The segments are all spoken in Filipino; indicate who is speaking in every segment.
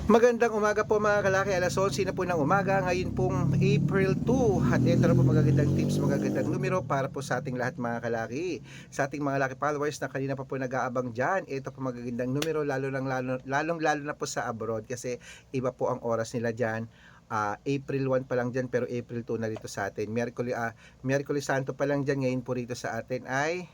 Speaker 1: Magandang umaga po mga kalaki, alas 11 na po ng umaga, ngayon pong April 2. At ito na po magagandang tips, magagandang numero para po sa ating lahat mga kalaki. Sa ating mga laki followers na kanina pa po nag-aabang dyan, ito po magagandang numero lalong lalo na po sa abroad kasi iba po ang oras nila dyan. April 1 pa lang dyan pero April 2 na dito sa atin. Miyerkules Santo pa lang dyan, ngayon po rito sa atin ay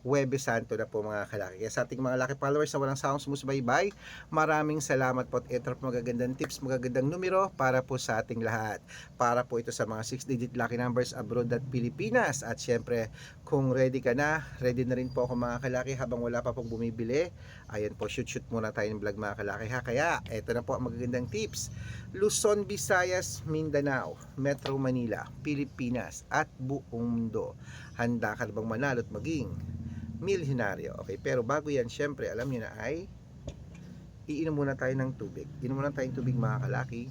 Speaker 1: Huwebes Santo na po mga kalaki. Kaya sa ating mga laki followers na walang sawang sumusubaybay, maraming salamat po at ito po magagandang tips, magagandang numero para po sa ating lahat. Para po ito sa mga 6-digit lucky numbers abroad at Pilipinas. At syempre, kung ready ka na, ready na rin po ako mga kalaki habang wala pa pong bumibili. Ayan po, shoot muna tayo ng vlog mga kalaki ha. Kaya, ito na po ang magagandang tips. Luzon, Visayas, Mindanao, Metro Manila, Pilipinas at buong mundo. Handa ka na bang manalo at maging milyonaryo? Okay, pero bago yan, syempre, alam nyo na ay iinom muna tayo ng tubig. Inom muna tayong tubig mga kalaki.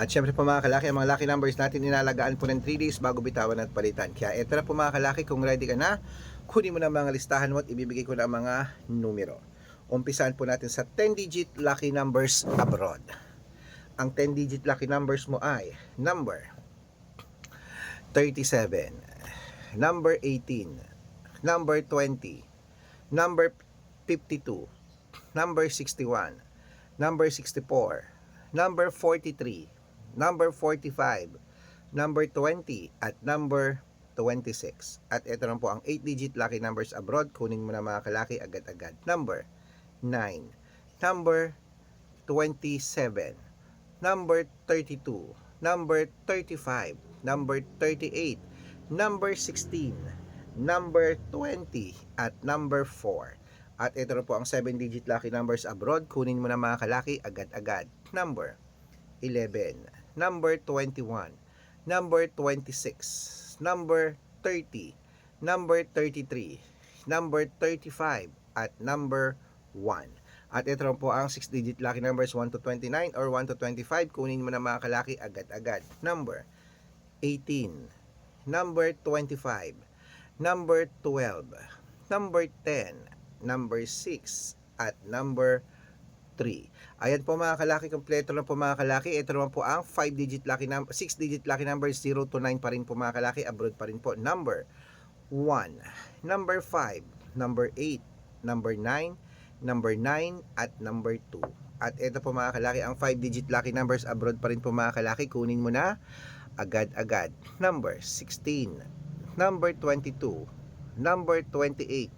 Speaker 1: At syempre po mga kalaki, ang mga lucky numbers natin inalagaan po ng 3 days bago bitawan at palitan. Kaya eto na po mga kalaki, kung ready ka na, kunin mo na mga listahan mo at ibibigay ko na mga numero. Umpisahan po natin sa 10-digit lucky numbers abroad. Ang 10-digit lucky numbers mo ay number 37, number 18, number 20, number 52, number 61, number 64, number 43, number 45, number 20, at number 26. At ito lang po ang 8-digit lucky numbers abroad. Kunin mo na mga kalaki agad-agad. Number 9, number 27, number 32, number 35, number 38, number 16, number 20, at number 4. At ito na po ang 7-digit lucky numbers abroad. Kunin mo na mga kalaki agad-agad. Number 11, number 21, number 26, number 30, number 33, number 35, at number 1. At ito na po ang 6-digit lucky numbers 1 to 29 or 1 to 25. Kunin mo na mga kalaki agad-agad. Number 18, number 25, number 12, number 10, number 6, at number 3. Ayan po mga kalaki, kompleto na po mga kalaki. Ito naman po ang 6-digit lucky numbers 0 to 9 pa rin po mga kalaki, abroad pa rin po. Number 1, number 5, number 8, number 9, number 9, at number 2. At ito po mga kalaki, ang 5-digit lucky numbers abroad pa rin po mga kalaki. Kunin mo na agad-agad. Number 16, number 22, number 28,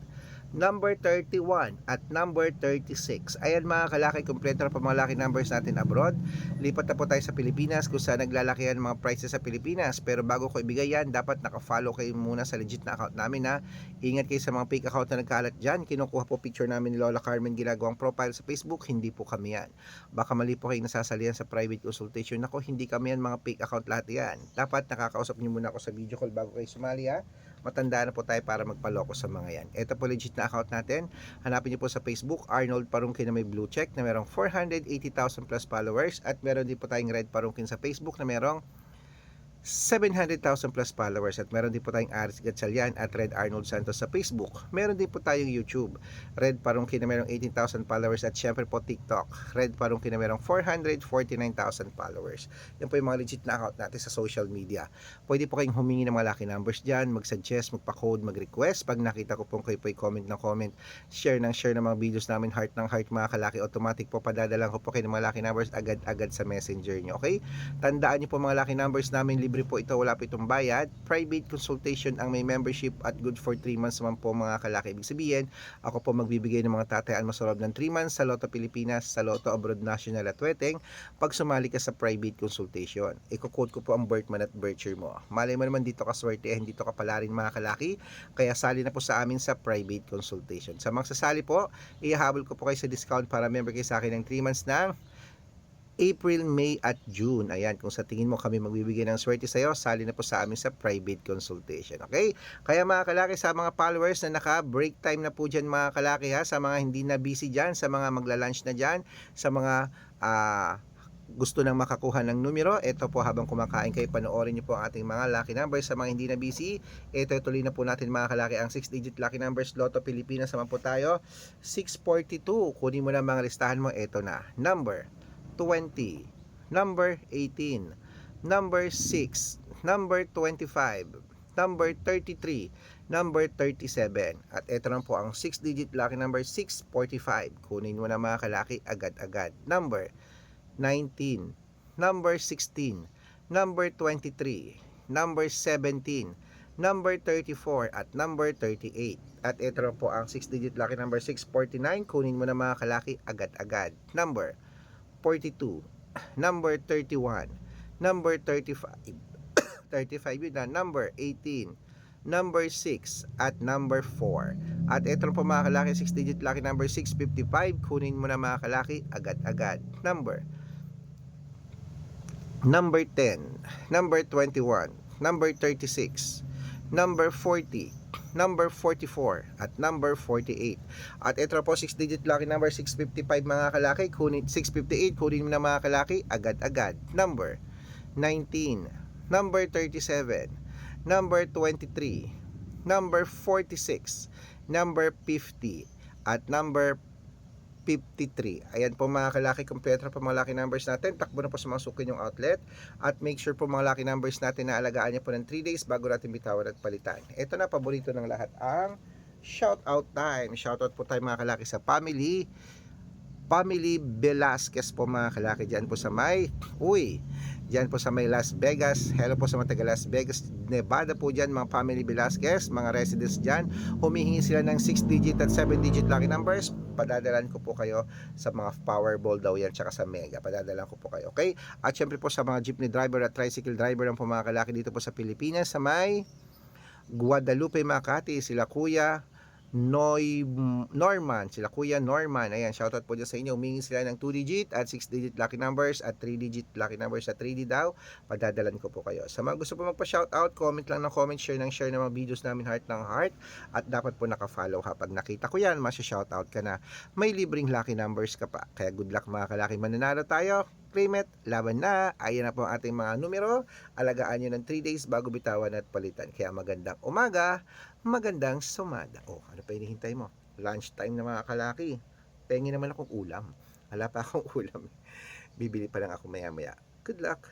Speaker 1: number 31, at number 36. Ayan mga kalaki, kompleto na po mga lucky numbers natin abroad. Lipat na po tayo sa Pilipinas kung saan naglalakihan mga prices sa Pilipinas. Pero bago ko ibigay yan, dapat naka-follow kayo muna sa legit na account namin ha. Ingat kayo sa mga fake account na nagkalat dyan. Kinukuha po picture namin ni Lola Carmen, ginagawang profile sa Facebook. Hindi po kami yan. Baka mali po kayo nasasalihan sa private consultation. Ako, hindi kami yan, mga fake account lahat yan. Dapat nakakausap nyo muna ako sa video call bago kayo sumali ha. Matanda na po tayo para magpaloko sa mga yan. Ito po legit na account natin. Hanapin niyo po sa Facebook, Arnold Parungkin na may blue check na merong 480,000 plus followers. At meron din po tayong Red Parungkin sa Facebook na merong 700,000 plus followers. At meron din po tayong Aris Gatchalian at Red Arnold Santos sa Facebook. Meron din po tayong YouTube, Red Parungkin na merong 18,000 followers. At syempre po TikTok, Red Parungkin na merong 449,000 followers. Yan po yung mga legit na account natin sa social media. Pwede po kayong humingi ng mga lucky numbers dyan, mag-suggest, magpa-code, mag-request. Pag nakita ko pong kayo po comment ng comment, share ng mga videos namin, heart ng heart mga kalaki, automatic po padadalang ko po kayo ng mga lucky numbers agad-agad sa messenger nyo. Okay? Tandaan nyo po mga lucky numbers namin, libre po ito, wala po itong bayad. Private consultation ang may membership at good for 3 months naman po mga kalaki. Ibig sabihin, ako po magbibigay ng mga tatayaan mo sa loob ng 3 months sa Lotto Pilipinas, sa Lotto Abroad National at Weteng pag sumali ka sa private consultation. Iko-quote ko po ang birth month at birth year mo. Malay mo naman dito ka swertehin, dito ka pala rin mga kalaki. Kaya sali na po sa amin sa private consultation. Sa mga sasali po, ihahabol ko po kayo sa discount para member kayo sa akin ng 3 months ng April, May at June. Ayan, kung sa tingin mo kami magbibigay ng swerte sa iyo, sali na po sa amin sa private consultation. Okay? Kaya mga kalaki, sa mga followers na naka-break time na po dyan mga kalaki ha, sa mga hindi na busy dyan, sa mga magla-lunch na dyan, sa mga gusto nang makakuha ng numero, ito po habang kumakain kayo, panoorin niyo po ang ating mga lucky numbers. Sa mga hindi na busy, ito tuloy na po natin mga kalaki ang 6-digit lucky numbers. Lotto Pilipinas naman po tayo, 642. Kunin mo na mga listahan mo, ito na. Number 20, number 18, number 6, number 25, number 33, number 37. At ito na po ang 6-digit lucky number 645. Kunin mo na mga kalaki agad-agad. Number 19, number 16, number 23, number 17, number 34 at number 38. At ito na po ang 6-digit lucky number 649. Kunin mo na mga kalaki agad-agad. Number 42, number 31, number 35, 35 yun na, number 18, number 6, at number 4. At ito po mga kalaki, 6-digit lucky number 655, kunin mo na mga kalaki agad-agad. Number 10, number 21, number 36, number 40, number 44 at number 48. At ito po 6-digit lucky number 655 mga kalaki, kunin 658, kunin mo na mga kalaki agad-agad. Number 19, number 37, number 23, number 46, number 50 at number 53. Ayan po mga kalaki, kompleto na po mga lucky numbers natin. Takbo na po sa mga suki yung outlet. At make sure po mga lucky numbers natin na alagaan niyo po ng 3 days bago natin bitawan at palitan. Ito na, paborito ng lahat, ang shout out time. Shout out po tayo mga kalaki sa family Velasquez po mga kalaki, dyan po sa dyan po sa may Las Vegas. Hello po sa mga taga Las Vegas, Nevada po dyan, mga family Velasquez, mga residents dyan. Humihingi sila ng 6-digit at 7-digit lucky numbers. Padadalan ko po kayo sa mga Powerball daw yan, tsaka sa Mega. Padadalan ko po kayo, okay? At syempre po sa mga jeepney driver at tricycle driver ng po mga kalaki dito po sa Pilipinas, sa may Guadalupe, Makati, sila Kuya Norman, sila Kuya Norman. Ayan, shoutout po dyan sa inyo. Humingi sila ng 2-digit at 6-digit lucky numbers at 3-digit lucky numbers at 3D daw. Padadalan ko po kayo. Sa mga gusto po magpa-shoutout, comment lang ng comment, share ng mga videos namin, heart ng heart. At dapat po naka-follow ha. Pag nakita ko yan, masya-shoutout ka na. May libreng lucky numbers ka pa. Kaya good luck mga kalaki. Mananalo tayo. Claim it, laban na. Ayan na po ang ating mga numero. Alagaan nyo ng 3 days bago bitawan at palitan. Kaya magandang umaga, magandang sumada. Ano pa hinihintay mo? Lunch time na mga kalaki. Pengi naman akong ulam. Wala pa akong ulam. Bibili pa lang ako maya maya. Good luck.